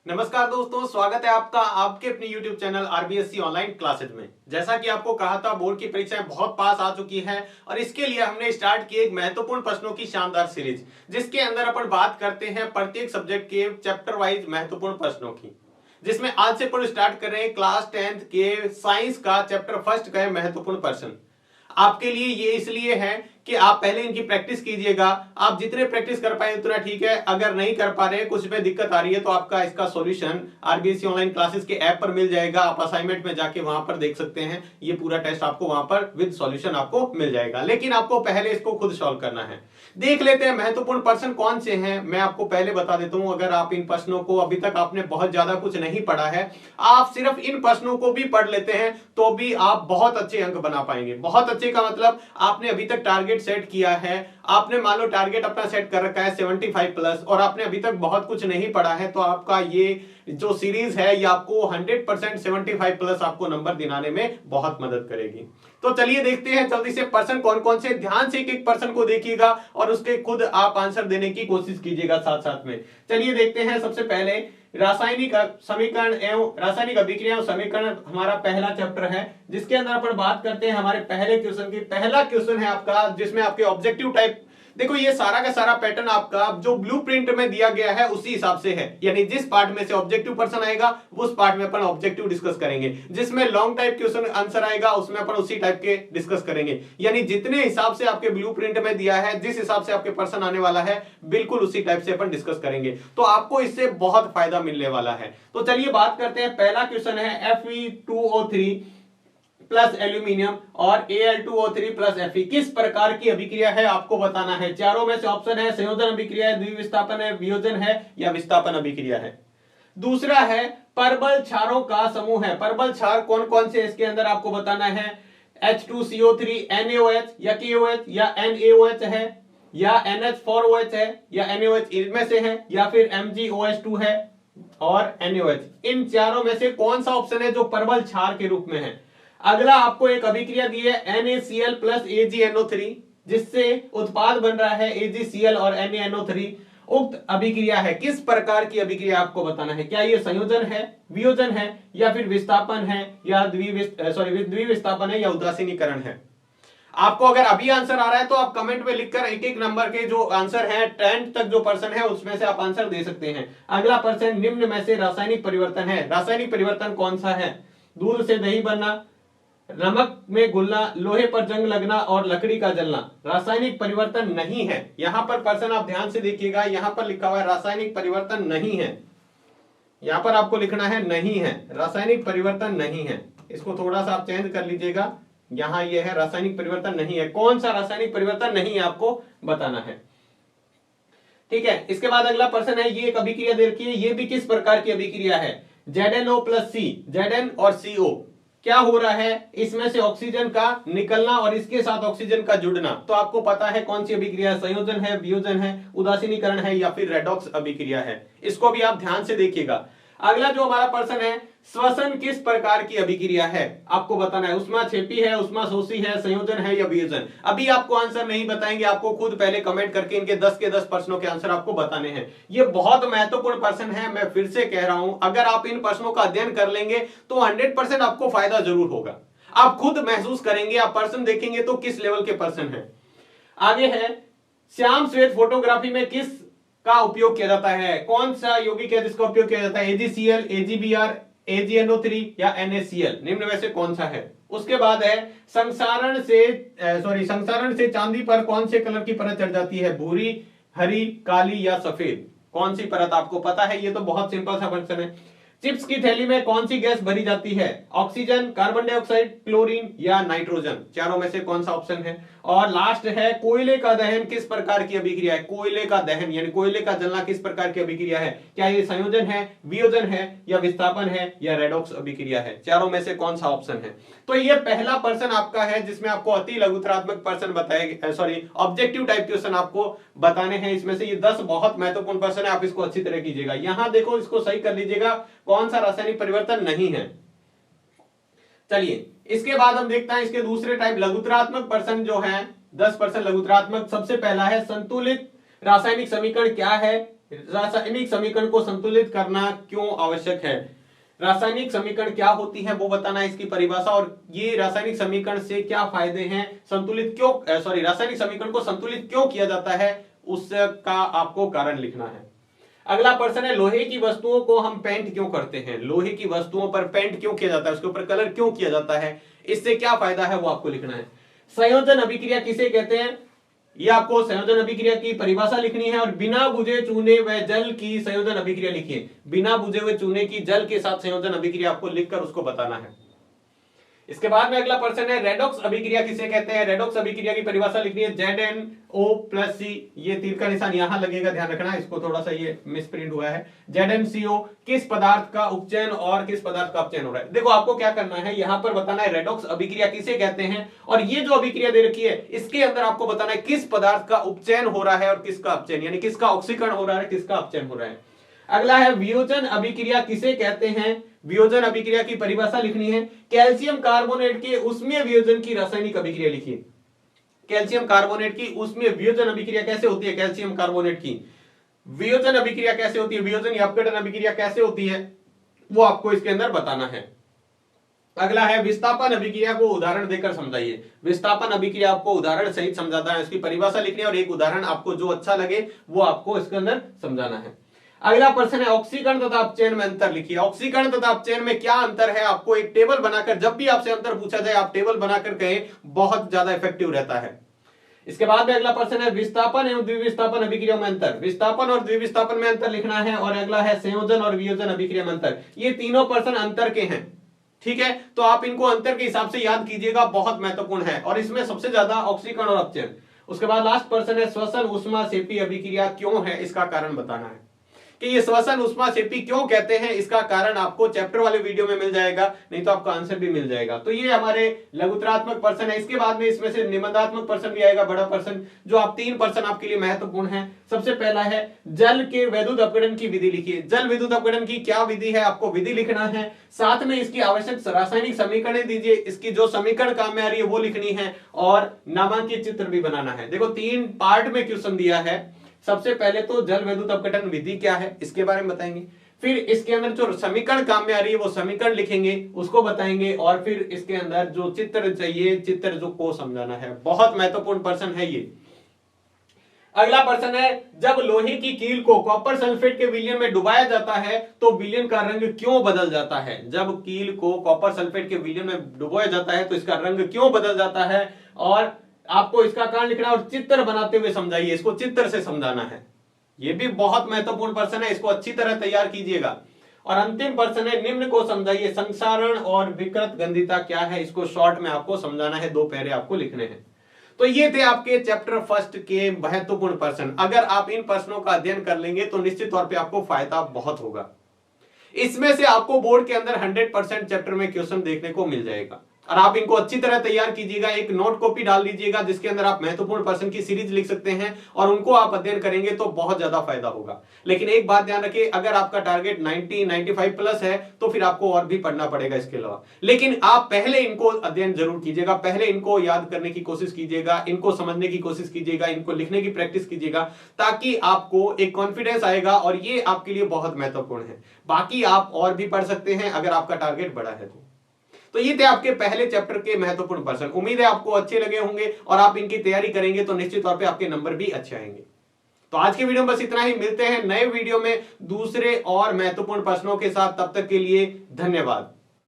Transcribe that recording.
नमस्कार दोस्तों, स्वागत है आपका आपके अपने YouTube channel RBSC online classes में। जैसा कि आपको कहा था, बोर्ड की परीक्षाएं बहुत पास आ चुकी हैं और इसके लिए हमने स्टार्ट की एक महत्वपूर्ण प्रश्नों की शानदार सीरीज, जिसके अंदर अपन बात करते हैं प्रत्येक सब्जेक्ट के चैप्टर वाइज महत्वपूर्ण प्रश्नों की। जिसमें आज से अपन स्टार्ट कर रहे हैं क्लास 10th के साइंस का चैप्टर फर्स्ट का महत्वपूर्ण प्रश्न। आपके लिए ये इसलिए है कि आप पहले इनकी प्रैक्टिस कीजिएगा। आप जितने प्रैक्टिस कर पाए उतना ठीक है, अगर नहीं कर पा रहे, कुछ में दिक्कत आ रही है, तो आपका इसका सॉल्यूशन आरबीएससी ऑनलाइन क्लासेस के ऐप पर मिल जाएगा। आप असाइनमेंट में जाके वहां पर देख सकते हैं, ये पूरा टेस्ट आपको वहां पर विद सॉल्यूशन आपको मिल जाएगा। लेकिन आपको पहले इसको खुद सॉल्व करना है। देख लेते हैं महत्वपूर्ण प्रश्न कौन से हैं। मैं आपको पहले बता देता हूं, अगर आप इन प्रश्नों को अभी तक आपने बहुत ज्यादा कुछ नहीं पढ़ा है, आप सिर्फ इन प्रश्नों को भी पढ़ लेते हैं तो भी आप बहुत अच्छे अंक बना पाएंगे। बहुत अच्छे का मतलब आपने अभी तक टारगेट सेट किया है, आपने मान लो टारगेट अपना सेट कर रखा है 75 प्लस और आपने अभी तक बहुत कुछ नहीं पढ़ा है, तो आपका ये जो सीरीज है ये आपको 100% 75 प्लस आपको नंबर दिलाने में बहुत मदद करेगी। तो चलिए देखते हैं जल्दी से प्रश्न कौन कौन से। ध्यान से एक एक प्रश्न को देखिएगा और उसके खुद आप आंसर देने की कोशिश कीजिएगा साथ साथ में। चलिए देखते हैं। सबसे पहले रासायनिक समीकरण एवं रासायनिक अभिक्रिया एवं समीकरण हमारा पहला चैप्टर है, जिसके अंदर अपन बात करते हैं हमारे पहले क्वेश्चन की। पहला क्वेश्चन है आपका जिसमें आपके ऑब्जेक्टिव टाइप, देखो ये सारा का सारा पैटर्न आपका जो ब्लूप्रिंट में दिया गया है उसी हिसाब से है, यानी जिस पार्ट में से ऑब्जेक्टिव पर्सन आएगा उस पार्ट में अपन ऑब्जेक्टिव डिस्कस करेंगे। जिसमें लॉन्ग टाइप क्वेश्चन आंसर आएगा उसमें अपन उसी टाइप के डिस्कस करेंगे। यानी जितने हिसाब से आपके ब्लूप्रिंट में दिया है, जिस हिसाब से आपके पर्सन आने वाला है, बिल्कुल उसी टाइप से अपन डिस्कस करेंगे। तो आपको इससे बहुत फायदा मिलने वाला है। तो चलिए बात करते हैं। पहला क्वेश्चन है Fe2O3 प्लस एल्यूमिनियम और Al2O3 प्लस Fe किस प्रकार की अभिक्रिया है आपको बताना है। चारों में से ऑप्शन है संयोजन अभिक्रिया है, द्विविस्थापन है, वियोजन है या विस्थापन अभिक्रिया है। दूसरा है परबल क्षारों का समूह है। परबल क्षार कौन कौन से इसके अंदर आपको बताना है। H2CO3 NaOH या KOH या NaOH है या NH4OH है या NaOH इनमें से है या फिर MgOH2 है और NaOH। इन चारों में से कौन सा ऑप्शन है जो परबल क्षार के रूप में है। अगला आपको एक अभिक्रिया दी है NaCl प्लस AgNO3, जिससे उत्पाद बन रहा है AgCl और NaNO3। उक्त अभिक्रिया है किस प्रकार की अभिक्रिया आपको बताना है। क्या ये संयोजन है, वियोजन है या फिर विस्थापन है या द्विविस्थापन है या उदासीनीकरण है। आपको अगर अभी आंसर आ रहा है तो आप कमेंट में लिखकर एक एक नंबर के जो आंसर है 10 तक जो पर्सन है उसमें से आप आंसर दे सकते हैं। अगला पर्सन निम्न में से रासायनिक परिवर्तन है। रासायनिक परिवर्तन कौन सा है। दूध से दही बनना, नमक में घुलना, लोहे पर जंग लगना और लकड़ी का जलना रासायनिक परिवर्तन नहीं है। यहां पर पर्सन आप ध्यान से देखिएगा, यहां पर लिखा हुआ है रासायनिक परिवर्तन नहीं है। यहां पर आपको लिखना है नहीं है, रासायनिक परिवर्तन नहीं है। इसको थोड़ा सा आप चेंज कर लीजिएगा। यहां ये है रासायनिक परिवर्तन नहीं है। कौन सा रासायनिक परिवर्तन नहीं है आपको बताना है। ठीक है। इसके बाद अगला प्रश्न है, ये एक अभिक्रिया दे रखी है, ये भी किस प्रकार की अभिक्रिया है। ZnO प्लस C, Zn और CO क्या हो रहा है, इसमें से ऑक्सीजन का निकलना और इसके साथ ऑक्सीजन का जुड़ना। तो आपको पता है कौन सी अभिक्रिया, संयोजन है, वियोजन है, उदासीनीकरण है या फिर रेडॉक्स अभिक्रिया है। इसको भी आप ध्यान से देखिएगा। अगला जो हमारा प्रश्न है, श्वसन किस प्रकार की अभिक्रिया है आपको बताना है। उष्माक्षेपी है, उष्माशोषी है, संयोजन है या वियोजन। अभी आपको आंसर नहीं बताएंगे, आपको खुद पहले कमेंट करके इनके 10 के 10 प्रश्नों के आंसर आपको बताने हैं। ये बहुत महत्वपूर्ण प्रश्न है। मैं फिर से कह रहा हूं, अगर आप इन प्रश्नों का अध्ययन कर लेंगे तो 100% आपको फायदा जरूर होगा। आप खुद महसूस करेंगे, आप प्रश्न देखेंगे तो किस लेवल के प्रश्न है। आगे है, श्याम श्वेत फोटोग्राफी में किस का उपयोग किया जाता है। कौन सा यौगिक है जिसका उपयोग किया जाता है। AgCl, AgBr, AgNO3 या NaCl, निम्न में से कौन सा है। उसके बाद है, संसारण से चांदी पर कौन से कलर की परत चढ़ जाती है। भूरी, हरी, काली या सफेद। कौन सी परत आपको पता है। ये तो बहुत सिंपल सा क्वेश्चन है। चिप्स की थैली में कौन सी गैस भरी जाती है। ऑक्सीजन, कार्बन डाइऑक्साइड, क्लोरीन या नाइट्रोजन। चारों में से कौन सा ऑप्शन है। और लास्ट है, कोयले का दहन किस प्रकार की अभिक्रिया है। कोयले का दहन यानी कोयले का जलना किस प्रकार की अभिक्रिया है। क्या ये संयोजन है, वियोजन है या विस्थापन है या रेडॉक्स अभिक्रिया है। चारों में से कौन सा ऑप्शन है। तो ये पहला प्रश्न आपका है जिसमें आपको अति लघुत्तरात्मक प्रश्न बताए, ऑब्जेक्टिव टाइप क्वेश्चन आपको बताने हैं। इसमें से ये 10 बहुत महत्वपूर्ण प्रश्न है, आप इसको अच्छी तरह कीजिएगा। यहां देखो, इसको सही कर लीजिएगा, कौन सा रासायनिक परिवर्तन नहीं है। चलिए इसके बाद हम देखते हैं इसके दूसरे टाइप लघुत्तरात्मक प्रश्न जो है 10% लघुत्तरात्मक। सबसे पहला है, संतुलित रासायनिक समीकरण क्या है। रासायनिक समीकरण को संतुलित करना क्यों आवश्यक है? रासायनिक समीकरण क्या होती है वो बताना है, इसकी परिभाषा, और ये रासायनिक समीकरण से क्या फायदे हैं, संतुलित क्यों रासायनिक समीकरण को संतुलित क्यों किया जाता है उसका आपको कारण लिखना है। अगला प्रश्न है, लोहे की वस्तुओं को हम पेंट क्यों करते हैं? लोहे की वस्तुओं पर पेंट क्यों किया जाता है, उसके ऊपर कलर क्यों किया जाता है, इससे क्या फायदा है वो आपको लिखना है। संयोजन अभिक्रिया किसे कहते हैं, ये आपको संयोजन अभिक्रिया की परिभाषा लिखनी है, और बिना बुझे चूने व जल की संयोजन अभिक्रिया लिखिए। बिना बुझे हुए चूने की जल के साथ संयोजन अभिक्रिया आपको लिखकर उसको बताना है। इसके बाद में अगला प्रश्न है, रेडॉक्स अभिक्रिया किसे कहते हैं? रेडॉक्स अभिक्रिया की परिभाषा लिखनी है, ZnO+C, ये तीर का निशान यहां लगेगा, ध्यान रखना, इसको थोड़ा सा ये मिसप्रिंट हुआ है। ZnCO किस पदार्थ का उपचयन और किस पदार्थ का अपचयन हो रहा है। देखो आपको क्या करना है, यहां पर बताना है रेडॉक्स अभिक्रिया किसे कहते हैं, और ये जो अभिक्रिया दे रखी है इसके अंदर आपको बताना है किस पदार्थ का उपचयन हो रहा है और किसका अपचयन, यानी किसका ऑक्सीकरण हो रहा है, किसका अपचयन हो रहा है। अगला है, वियोजन अभिक्रिया किसे कहते हैं? वियोजन अभिक्रिया की परिभाषा लिखनी है, कैल्शियम कार्बोनेट के उसमें वियोजन की रासायनिक अभिक्रिया लिखिए। कैल्शियम कार्बोनेट की उसमें वियोजन अभिक्रिया कैसे होती है, कैल्शियम कार्बोनेट की वियोजन अभिक्रिया कैसे होती है, वियोजन या अपघटन अभिक्रिया कैसे होती है वो आपको इसके अंदर बताना है। अगला है, विस्थापन अभिक्रिया को उदाहरण देकर समझाइए। विस्थापन अभिक्रिया आपको उदाहरण सहित समझाता है, उसकी परिभाषा लिखनी है और एक उदाहरण आपको जो अच्छा लगे वो आपको इसके अंदर समझाना है। अगला प्रश्न है, ऑक्सीकरण तथा अपचयन में अंतर लिखिए। ऑक्सीकरण तथा अपचयन में क्या अंतर है, आपको एक टेबल बनाकर, जब भी आपसे अंतर पूछा जाए आप टेबल बनाकर कहें, बहुत ज्यादा इफेक्टिव रहता है। इसके बाद में अगला प्रश्न है, विस्थापन एवं द्विविस्थापन अभिक्रिया में अंतर। विस्थापन और द्विविस्थापन में अंतर लिखना है, और अगला है संयोजन और वियोजन अभिक्रिया में अंतर। ये तीनों प्रश्न अंतर के हैं, ठीक है, तो आप इनको अंतर के हिसाब से याद कीजिएगा, बहुत महत्वपूर्ण है, और इसमें सबसे ज्यादा ऑक्सीकरण और अपचयन। उसके बाद लास्ट प्रश्न है, श्वसन ऊष्माक्षेपी अभिक्रिया क्यों है, इसका कारण बताना है कि ये श्वसन ऊष्माक्षेपी क्यों कहते हैं, इसका कारण आपको चैप्टर वाले वीडियो में मिल जाएगा, नहीं तो आपका आंसर भी मिल जाएगा। तो ये हमारे लघुत्तरात्मक प्रश्न है। इसके बाद में इसमें से निबंधात्मक प्रश्न भी आएगा, बड़ा प्रश्न, जो आप 3 प्रश्न आपके लिए महत्वपूर्ण है। सबसे पहला है, जल के वैद्युत अपघटन की विधि लिखिए। जल विद्युत अपघटन की क्या विधि है, आपको विधि लिखना है, साथ में इसकी आवश्यक रासायनिक समीकरण दीजिए, इसकी जो समीकरण काम में आ रही है वो लिखनी है, और नामांकित चित्र भी बनाना है। देखो 3 पार्ट में क्वेश्चन दिया है। सबसे पहले तो जल विद्युत अपघटन विधि क्या है इसके बारे में बताएंगे, फिर इसके अंदर जो समीकरण काम में आ रही है वो समीकरण लिखेंगे, उसको बताएंगे, और फिर इसके अंदर जो चित्र चाहिए, चित्र जो को समझाना है। बहुत महत्वपूर्ण प्रश्न है ये। अगला प्रश्न है, जब लोहे की कील को कॉपर सल्फेट के विलयन में डुबाया जाता है तो विलयन का रंग क्यों बदल जाता है? जब कील को कॉपर सल्फेट के विलयन में डुबाया जाता है तो इसका रंग क्यों बदल जाता है, और आपको इसका कारण लिखना और चित्र बनाते हुए समझाइए, इसको चित्र से समझाना है। यह भी बहुत महत्वपूर्ण प्रश्न है, इसको अच्छी तरह तैयार कीजिएगा। और अंतिम प्रश्न है, निम्न को समझाइए, संक्षारण और विकृत गंधिता क्या है, इसको शॉर्ट में आपको समझाना है, 2 पैरे आपको लिखने हैं। तो ये थे आपके चैप्टर फर्स्ट के महत्वपूर्ण प्रश्न। अगर आप इन प्रश्नों का अध्ययन कर लेंगे तो निश्चित तौर पे आपको फायदा बहुत होगा। इसमें से आपको बोर्ड के अंदर 100% चैप्टर में क्वेश्चन देखने को मिल जाएगा, और आप इनको अच्छी तरह तैयार कीजिएगा। एक नोट कॉपी डाल दीजिएगा जिसके अंदर आप महत्वपूर्ण प्रश्न की सीरीज लिख सकते हैं, और उनको आप अध्ययन करेंगे तो बहुत ज्यादा फायदा होगा। लेकिन एक बात ध्यान रखिए, अगर आपका टारगेट 90, 95 प्लस है तो फिर आपको और भी पढ़ना पड़ेगा इसके अलावा। लेकिन आप पहले इनको अध्ययन जरूर कीजिएगा, पहले इनको याद करने की कोशिश कीजिएगा, इनको समझने की कोशिश कीजिएगा, इनको लिखने की प्रैक्टिस कीजिएगा, ताकि आपको एक कॉन्फिडेंस आएगा, और ये आपके लिए बहुत महत्वपूर्ण है। बाकी आप और भी पढ़ सकते हैं अगर आपका टारगेट बड़ा है तो ये थे आपके पहले चैप्टर के महत्वपूर्ण प्रश्न। उम्मीद है आपको अच्छे लगे होंगे, और आप इनकी तैयारी करेंगे तो निश्चित तौर पे आपके नंबर भी अच्छे आएंगे। तो आज की वीडियो में बस इतना ही, मिलते हैं नए वीडियो में दूसरे और महत्वपूर्ण प्रश्नों के साथ। तब तक के लिए धन्यवाद।